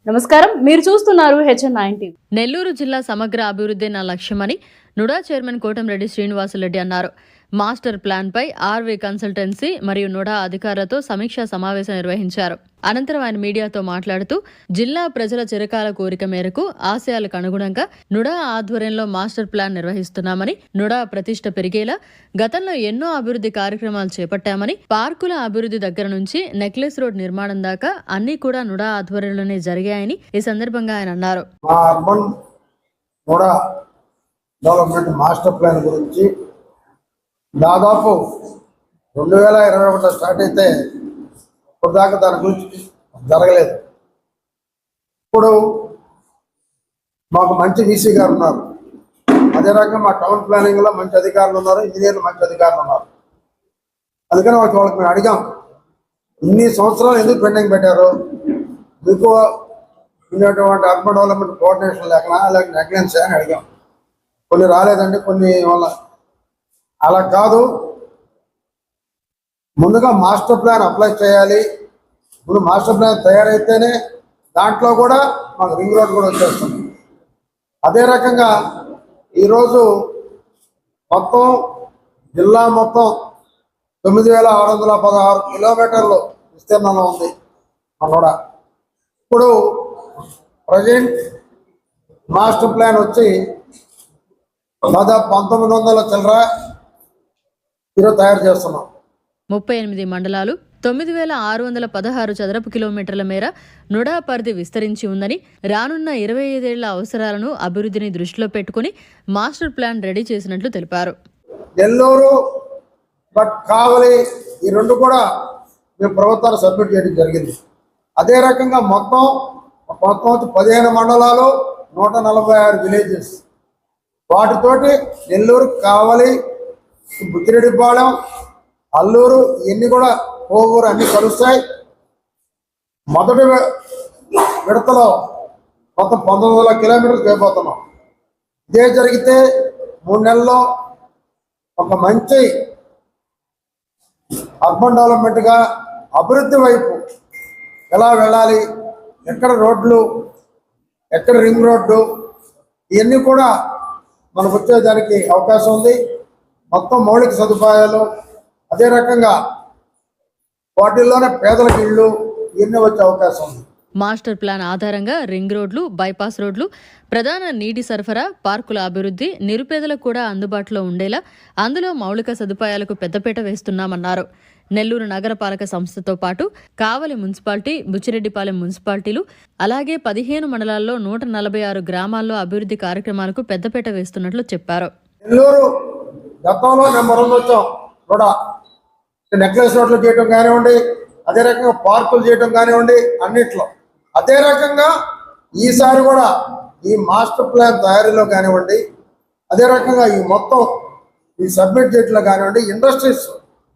నమస్కారం, మీరు చూస్తున్నారు HN9. నెల్లూరు జిల్లా సమగ్ర అభివృద్ధి నా లక్ష్యమని నుడా చైర్మన్ కోటంరెడ్డి శ్రీనివాసులరెడ్డి అన్నారు. మాస్టర్ ప్లాన్ పై ఆర్వీ కన్సల్టెన్సీ మరియు నుడా అధికారులతో సమీక్షా సమావేశం నిర్వహించారు. అనంతరం ఆయన మీడియాతో మాట్లాడుతూ జిల్లా ప్రజల చిరకాల కోరిక మేరకు ఆశయాలకు అనుగుణంగా నుడా ఆధ్వర్యంలో మాస్టర్ ప్లాన్ నిర్వహిస్తున్నామని, నుడా ప్రతిష్ట పెరిగేలా గతంలో ఎన్నో అభివృద్ధి కార్యక్రమాలు చేపట్టామని, పార్కుల అభివృద్ధి దగ్గర నుంచి నెక్లెస్ రోడ్ నిర్మాణం దాకా అన్ని కూడా నుడా ఆధ్వర్యంలోనే జరిగాయని ఈ సందర్భంగా ఆయన అన్నారు. డెవలప్మెంట్ మాస్టర్ ప్లాన్ గురించి దాదాపు 2021 స్టార్ట్ అయితే ఇప్పుడు దాకా దాని గురించి జరగలేదు. ఇప్పుడు మాకు మంచి వీసీ గారు ఉన్నారు, అదే రకంగా మా టౌన్ ప్లానింగ్లో మంచి అధికారులు ఉన్నారు, ఇంజనీర్లు మంచి అధికారులు ఉన్నారు. అందుకని వాళ్ళకి మేము అడిగాం, ఇన్ని సంవత్సరాలు ఎందుకు పెండింగ్ పెట్టారు, మీకు ఉన్నటువంటి అర్బన్ డెవలప్మెంట్ కోఆర్డినేషన్ లేకనా లేక నెగ్లెన్స్ అని అడిగాం. కొన్ని రాలేదండి, కొన్ని వల్ల అలా కాదు, ముందుగా మాస్టర్ ప్లాన్ అప్లై చేయాలి. ఇప్పుడు మాస్టర్ ప్లాన్ తయారైతేనే దాంట్లో కూడా మాకు రింగ్ రోడ్ కూడా వచ్చేస్తుంది. అదే రకంగా ఈరోజు మొత్తం జిల్లా మొత్తం 9616 కిలోమీటర్లు విస్తీర్ణంలో ఉంది మనోడ. ఇప్పుడు ప్రజెంట్ మాస్టర్ ప్లాన్ వచ్చి దాదాపు 1900 చిల్లర ఈరోజు తయారు చేస్తున్నాం. 38 మండలాలు, 9616 చదరపు కిలోమీటర్ల మేర నుడా పరిధి విస్తరించి ఉందని, రానున్న 25 ఏళ్ల అవసరాలను అభివృద్ధిని దృష్టిలో పెట్టుకుని మాస్టర్ ప్లాన్ రెడీ చేసినట్లు తెలిపారు. నెల్లూరు కావలి ఈ రెండు కూడా మేము ప్రభుత్వాన్ని సబ్మిట్ చేయడం జరిగింది. అదే రకంగా మొత్తం 15 మండలాలు, 146 విలేజెస్, వాటితోటి నెల్లూరు, కావలి, బుచ్చిరెడ్డిపాళెం, అల్లూరు ఇవన్నీ కూడా కోవూరు అన్ని కలుస్తాయి. మొదటి విడతలో మొత్తం 1900 కిలోమీటర్లు చేయబోతున్నాం. ఇదే జరిగితే 3 నెలల్లో ఒక మంచి అర్బన్ డెవలప్మెంట్గా అభివృద్ధి వైపు ఎలా వెళ్ళాలి, ఎక్కడ రోడ్లు, ఎక్కడ రింగ్ రోడ్డు, ఇవన్నీ కూడా మనకు వచ్చేదానికి అవకాశం ఉంది. మొత్తం మౌలిక సదుపాయాలు, అదే రకంగా వాటిల్లోనే పేదలకు ఇళ్ళు, ఇవన్నీ వచ్చే అవకాశం ఉంది. మాస్టర్ ప్లాన్ ఆధారంగా రింగ్ రోడ్లు, బైపాస్ రోడ్లు, ప్రధాన నీటి సరఫరా, పార్కుల అభివృద్ధి, నిరుపేదలకు కూడా అందుబాటులో ఉండేలా అందులో మౌలిక సదుపాయాలకు పెద్దపీట వేస్తున్నామన్నారు. నెల్లూరు నగరపాలక సంస్థతో పాటు కావలి మున్సిపాలిటీ, బుచ్చిరెడ్డిపాలెం మున్సిపాలిటీలు, అలాగే 15 మండలాల్లో 146 గ్రామాల్లో అభివృద్ధి కార్యక్రమాలకు పెద్దపీట వేస్తున్నట్లు చెప్పారు. నెల్లూరు గతంలో నెంబర్ 1 వచ్చాం కూడా, నెక్లెస్ రోడ్లు చేయడం కానివ్వండి, అదే రకంగా పార్కులు చేయడం కానివ్వండి, అన్నిట్లో. అదే రకంగా ఈసారి కూడా ఈ మాస్టర్ ప్లాన్ తయారీలో కానివ్వండి, అదే రకంగా ఈ మొత్తం ఈ సబ్మిట్ చేయట్లో కానివ్వండి, ఇండస్ట్రీస్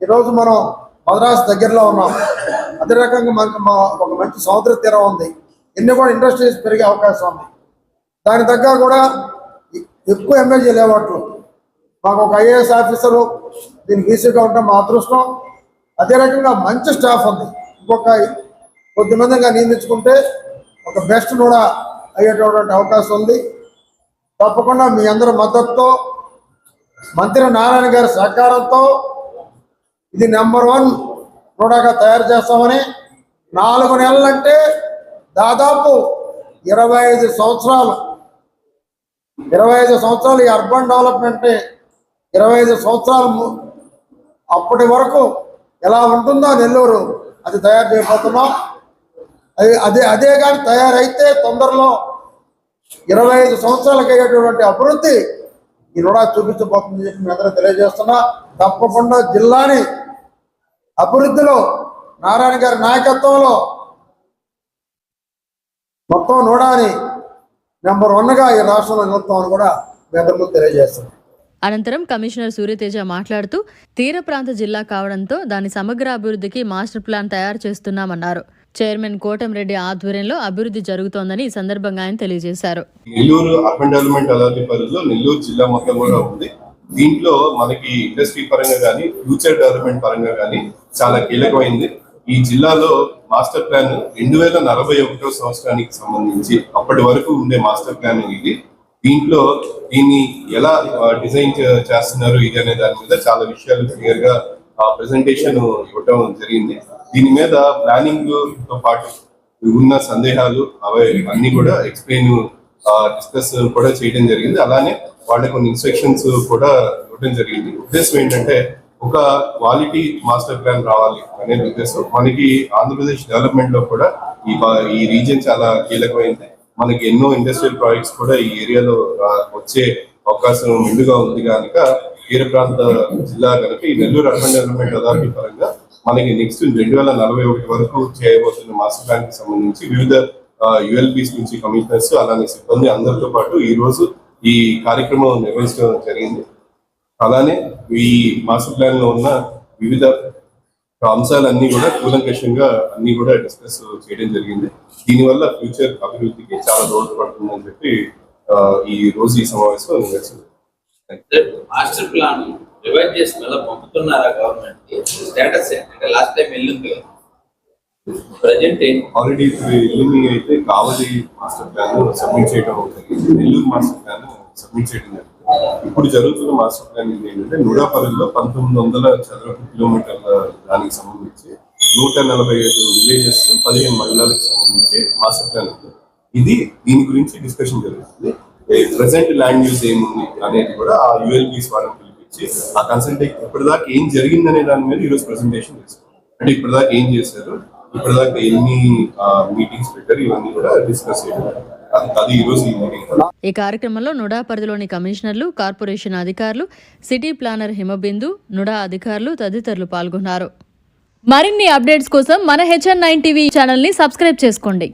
ఈరోజు మనం మద్రాసు దగ్గరలో ఉన్నాం. అదే రకంగా మనకు ఒక మంచి సముద్ర తీరం ఉంది, ఇన్ని కూడా ఇండస్ట్రీస్ పెరిగే అవకాశం ఉంది. దాని దగ్గర కూడా ఎక్కువ ఎమ్మెల్యే లేవట్లు, మాకు ఒక IAS ఆఫీసరు దీనికి ఈసీగా ఉంటాం మా అదృష్టం. అదే రకంగా మంచి స్టాఫ్ ఉంది, ఇంకొక కొద్దిమందిగా నియమించుకుంటే ఒక బెస్ట్ కూడా అయ్యేటటువంటి అవకాశం ఉంది. తప్పకుండా మీ అందరి మద్దతుతో, మంత్రి నారాయణ గారి సహకారంతో ఇది నెంబర్ 1 రోడ్గా తయారు చేస్తామని, 4 నెలలంటే దాదాపు 25 సంవత్సరాలు ఈ అర్బన్ డెవలప్మెంట్ 25 సంవత్సరాలు అప్పటి వరకు ఎలా ఉంటుందో నెల్లూరు అది తయారు చేయబోతున్నాం. అదే కానీ తయారైతే తొందరలో 25 సంవత్సరాలకు అయ్యేటువంటి అభివృద్ధి ఈ రుణా చూపించబోతుందని చెప్పి మీ అందరూ తెలియజేస్తున్నా. తప్పకుండా జిల్లాని అభివృద్ధిలో నారాయణ గారి నాయకత్వంలో మొత్తం నూడాని నెంబర్ 1గా ఈ రాష్ట్రంలో నిలుపుతామని కూడా మీ అందరికీ తెలియజేస్తున్నాం. అనంతరం కమిషనర్ సూర్యతేజ మాట్లాడుతూ, తీర ప్రాంత జిల్లా కావడంతో దాని సమగ్ర అభివృద్ధికి మాస్టర్ ప్లాన్ తయారు చేస్తున్నామన్నారు. చైర్మన్ కోటంరెడ్డి ఆధ్వర్యంలో అభివృద్ధి జరుగుతోందని ఈ సందర్భంగా ఆయన తెలియజేశారు. నెల్లూరు అర్బన్ డెవలప్మెంట్ అథారిటీ పరిధిలో నెల్లూరు జిల్లా మొత్తం కూడా ఉంది. దీంట్లో మనకి ఇండస్ట్రీ పరంగా కానీ, ఫ్యూచర్ డెవలప్మెంట్ పరంగా కానీ చాలా కీలకమైంది. ఈ జిల్లాలో మాస్టర్ ప్లాన్ 2041 సంవత్సరానికి సంబంధించి అప్పటి వరకు ఉండే మాస్టర్ ప్లాన్ ఇది. దీంట్లో దీన్ని ఎలా డిజైన్ చేస్తున్నారు ఇది అనే దాని మీద చాలా విషయాలు క్లియర్ గా ప్రెజెంటేషన్ ఇవ్వటం జరిగింది. దీని మీద ప్లానింగ్ తో పాటు ఉన్న సందేహాలు అవి అన్ని కూడా ఎక్స్ప్లెయిన్ డిస్కస్ కూడా చేయడం జరిగింది. అలానే వాళ్ళ కొన్ని ఇన్స్ట్రక్షన్స్ కూడా ఇవ్వడం జరిగింది. ఉద్దేశం ఏంటంటే ఒక క్వాలిటీ మాస్టర్ ప్లాన్ రావాలి అనే ఉద్దేశం. మనకి ఆంధ్రప్రదేశ్ డెవలప్మెంట్ లో కూడా ఈ రీజియన్ చాలా కీలకమైంది. మనకి ఎన్నో ఇండస్ట్రియల్ ప్రాజెక్ట్స్ కూడా ఈ ఏరియాలో వచ్చే అవకాశం ముందుగా ఉంది కనుక తీర ప్రాంత జిల్లా కనుక ఈ నెల్లూరు అర్బన్ డెవలప్మెంట్ అథారిటీ పరంగా మనకి నెక్స్ట్ 2041 వరకు చేయబోతున్న మాస్టర్ ప్లాన్ కి సంబంధించి వివిధ యుఎల్బీస్ నుంచి కమిషనర్స్ అలానే సిబ్బంది అందరితో పాటు ఈ రోజు ఈ కార్యక్రమం నిర్వహించడం జరిగింది. అలానే ఈ మాస్టర్ ప్లాన్ లో ఉన్న వివిధ అంశాలన్నీ కూడా కూలంకషంగా అన్ని కూడా డిస్కస్ చేయడం జరిగింది. దీనివల్ల ఫ్యూచర్ అభివృద్ధికి చాలా దోహదపడుతుందని చెప్పి ఈ రోజు ఈ సమావేశం నిర్వహించింది. మాస్టర్ ప్లాన్ రివైజ్ చేసి మళ్ళీ పంపుతున్నారా గవర్నమెంట్ స్టేటస్ అంటే లాస్ట్ టైం వెళ్ళింది ప్రజెంట్ ఆల్రెడీ ఎల్లుండి అయితే కావలి మాస్టర్ ప్లాన్ సబ్మిట్ చేయడం జరిగింది. నెల్లూరు మాస్టర్ ప్లాన్ సబ్మిట్ చేయడం జరిగింది. ఇప్పుడు జరుగుతున్న మాస్టర్ ప్లాన్ ఏంటంటే నూడాపల్లిలో 1900 చదరపు కిలోమీటర్ల దానికి సంబంధించి 145 విలేజెస్ 15 మండలాలకు సంబంధించి మాస్టర్ ప్లాన్ ఉంది. ఇది దీని గురించి డిస్కషన్ జరుగుతుంది. ప్రెసెంట్ ల్యాండ్ యూజ్ ఏముంది అనేది కూడా ఆ యుఎల్బీస్ వాళ్ళని పిలిపించి ఆ కన్సల్టేట్ ఇప్పటిదాకా ఏం జరిగిందనే దాని మీద ఈరోజు ప్రెసెంటేషన్ తీసుకోవాలి. అంటే ఇప్పటిదాకా ఏం చేశారు, ఇప్పటిదాకా ఎన్ని మీటింగ్స్ పెట్టారు, ఇవన్నీ కూడా డిస్కస్ చేయడం. అది ఈ రోజు ఈ మీటింగ్. ఈ కార్యక్రమంలో నుడా పరిధిలోని కమిషనర్లు, కార్పొరేషన్ అధికారులు, సిటీ ప్లానర్ హిమబిందు, నుడా అధికారులు తదితరులు పాల్గొన్నారు. మరిన్ని అప్డేట్స్ కోసం మన HN9 టీవీ ఛానల్ ని సబ్స్క్రైబ్ చేసుకోండి.